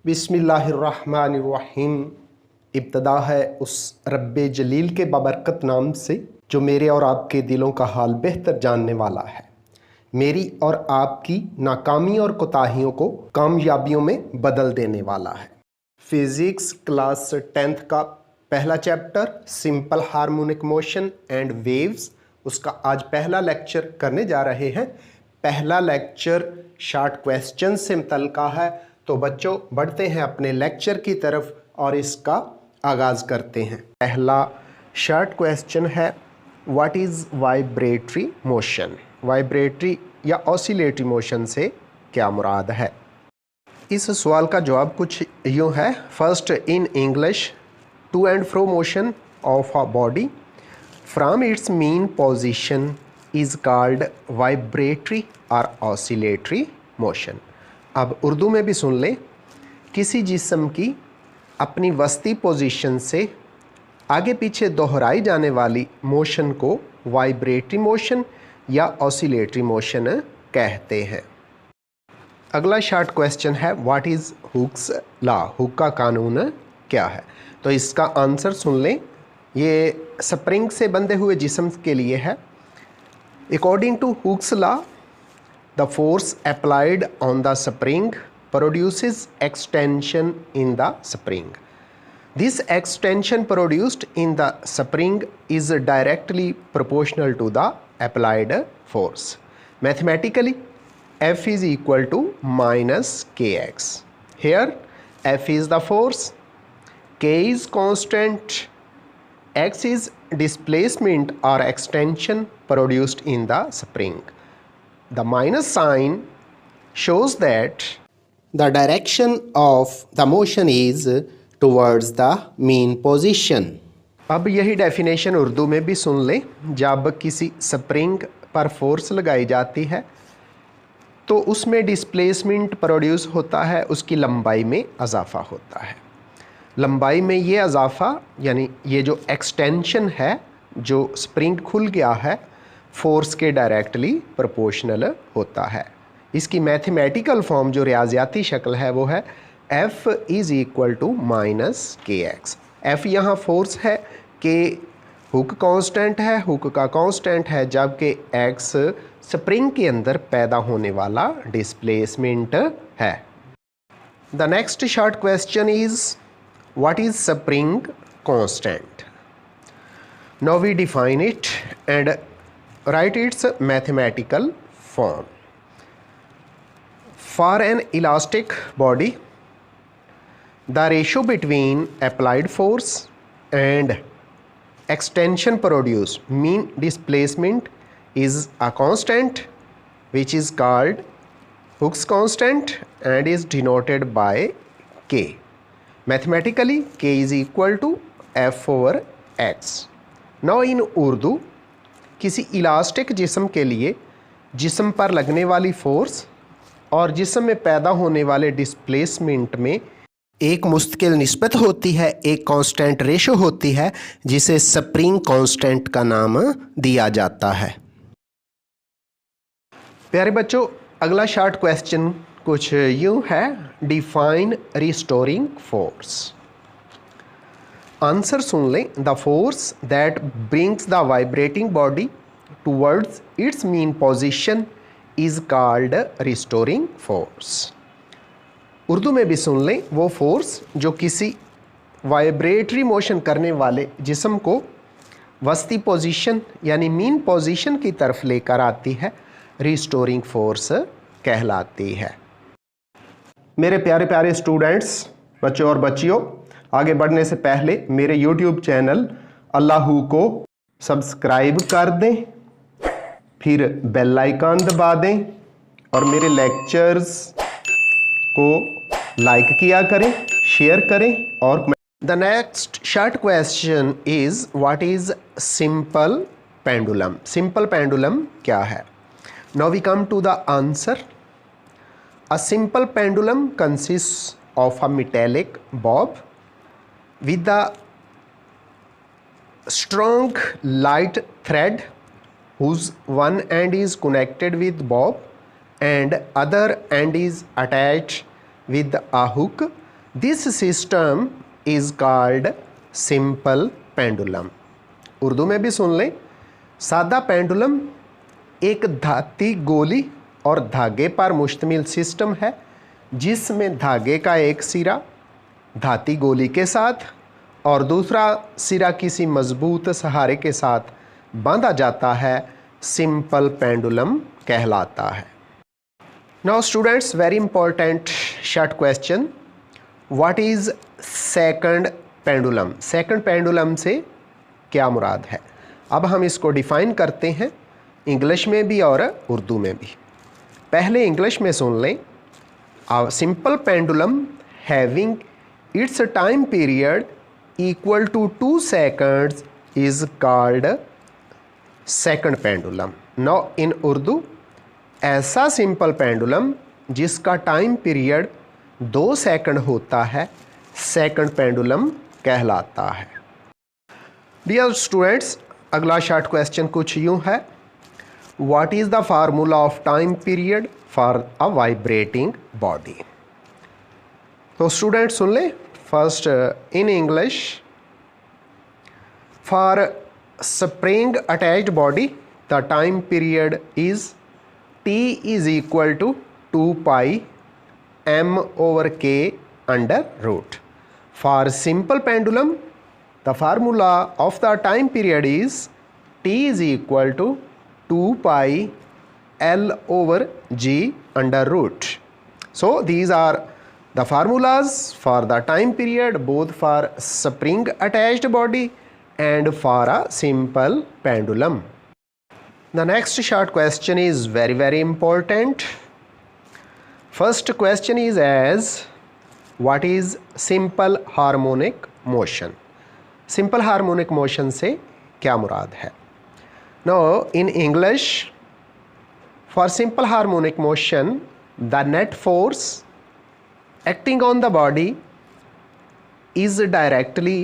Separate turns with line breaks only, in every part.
बिस्मिल्लाहिर्रहमानिर्रहीम। इब्तदा है उस रब्बे जलील के बाबरकत नाम से जो मेरे और आपके दिलों का हाल बेहतर जानने वाला है। मेरी और आपकी नाकामी और कोताहियों को कामयाबियों में बदल देने वाला है। फिज़िक्स क्लास 10th का पहला chapter simple harmonic motion and waves, उसका आज पहला लेक्चर करने जा रहे हैं। पहला लेक्चर शॉर्ट क्वेश्चन से मुतल्लिक़ है। तो बच्चों बढ़ते हैं अपने लेक्चर की तरफ और इसका आगाज़ करते हैं। पहला शॉर्ट क्वेश्चन है, what is vibratory motion. Vibratory या ऑसिलेटरी मोशन से क्या मुराद है। इस सवाल का जवाब कुछ यूँ है। First, in English, to and fro motion of a body from its mean position is called vibratory और ऑसिलेटरी मोशन। अब उर्दू में भी सुन लें। किसी जिस्म की अपनी वस्ती पोजीशन से आगे पीछे दोहराई जाने वाली मोशन को वाइब्रेटरी मोशन या ऑसिलेटरी मोशन कहते हैं। अगला शॉर्ट क्वेश्चन है, what is Hooke's law. Hook का कानून क्या है। तो इसका आंसर सुन लें। ये स्प्रिंग से बंधे हुए जिस्म के लिए है। According to Hooke's law, the force applied on the spring produces extension in the spring. This extension produced in the spring is directly proportional to the applied force. Mathematically, F is equal to minus kx. Here, F is the force, k is constant, x is displacement or extension produced in the spring. The minus sign shows that the direction of the motion is towards the mean position. अब यही definition Urdu में भी सुन लें। जब किसी spring पर force लगाई जाती है तो उसमें डिस्प्लेसमेंट प्रोड्यूस होता है, उसकी लंबाई में इजाफा होता है। लंबाई में ये इजाफा यानी ये जो एक्सटेंशन है, जो स्प्रिंग खुल गया है, फोर्स के डायरेक्टली प्रोपोर्शनल होता है। इसकी मैथमेटिकल फॉर्म जो रियाजियाती शक्ल है वो है F is equal to minus K X. F यहाँ फोर्स है, के हुक कांस्टेंट है, हुक का कांस्टेंट है, जबकि x स्प्रिंग के अंदर पैदा होने वाला डिस्प्लेसमेंट है। The next short question is, what is spring constant. Now we define it and write its mathematical form. For an elastic body, the ratio between applied force and extension produced, mean displacement, is a constant which is called Hooke's constant and is denoted by K. Mathematically, K is equal to F over X. Now in Urdu, किसी elastic जिस्म के लिए जिस्म पर लगने वाली force और जिस्म में पैदा होने वाले डिस्प्लेसमेंट में एक मुस्तकिल निस्बत होती है, एक कांस्टेंट रेशो होती है, जिसे स्प्रिंग कांस्टेंट का नाम दिया जाता है। प्यारे बच्चों, अगला शॉर्ट क्वेश्चन कुछ यूँ है, डिफाइन रिस्टोरिंग फोर्स। आंसर सुन लें। The force that brings the vibrating body towards its mean position is called restoring force. Urdu में भी सुन लें। वो फोर्स जो किसी वाइब्रेटरी मोशन करने वाले जिस्म को वस्ती पोजीशन यानी मीन पोजीशन की तरफ लेकर आती है, रिस्टोरिंग फोर्स कहलाती है। मेरे प्यारे प्यारे स्टूडेंट्स, बच्चों और बच्चियों, आगे बढ़ने से पहले मेरे YouTube चैनल अल्लाहू को सब्सक्राइब कर दें, फिर बेल आइकन दबा दें और मेरे लेक्चर्स को लाइक किया करें, शेयर करें। और the next short question is, what is simple pendulum. Simple pendulum क्या है। Now we come to the answer. A simple pendulum consist of a metallic bob with the strong light thread whose one end is connected with bob and other end is attached with a hook this system is called simple pendulum. Urdu में भी सुन लें। सादा pendulum एक धाती गोली और धागे पर मुश्तमिल सिस्टम है जिसमें धागे का एक सिरा धाती गोली के साथ और दूसरा सिरा किसी मजबूत सहारे के साथ बांधा जाता है, सिंपल पेंडुलम कहलाता है। Now students, very important short question, what is second pendulum? Second pendulum से क्या मुराद है? अब हम इसको डिफाइन करते हैं इंग्लिश में भी और उर्दू में भी। पहले इंग्लिश में सुन लें। A simple pendulum having its time period equal to 2 seconds is called second pendulum. Now in Urdu, ऐसा सिंपल पेंडुलम जिसका टाइम पीरियड 2 सेकंड होता है, सेकंड पेंडुलम कहलाता है। डियर स्टूडेंट्स, अगला शॉर्ट क्वेश्चन कुछ यूं है, what is the formula of time period for a vibrating body? तो स्टूडेंट सुन ले। First in English, for spring attached body the time period is T is equal to 2 pi m/k under root. For simple pendulum, the formula of the time period is T is equal to 2 pi L/g under root. So these are the formulas for the time period both for spring attached body and for a simple pendulum. The next short question is very important. First question is as, what is simple harmonic motion? Simple harmonic motion से क्या मुराद है? Now in English, for simple harmonic motion, the net force acting on the body is directly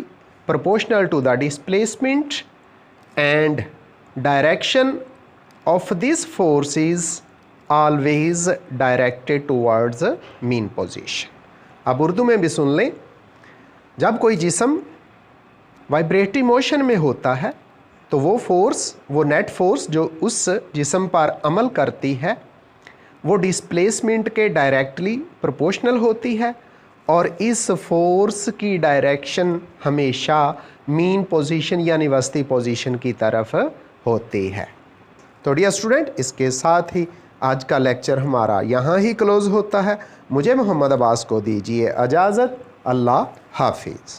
proportional to the displacement and direction of this force is always directed towards mean position. अब उर्दू में भी सुन लें। जब कोई जिस्म vibratory motion में होता है तो वो फोर्स, वो नेट फोर्स जो उस जिस्म पर अमल करती है, वो डिस्प्लेसमेंट के डायरेक्टली प्रोपोर्शनल होती है और इस फोर्स की डायरेक्शन हमेशा मीन पोजीशन यानी वस्ती पोजीशन की तरफ होती है। तो डियर स्टूडेंट, इसके साथ ही आज का लेक्चर हमारा यहाँ ही क्लोज़ होता है। मुझे मोहम्मद अब्बास को दीजिए इजाज़त। अल्लाह हाफिज़।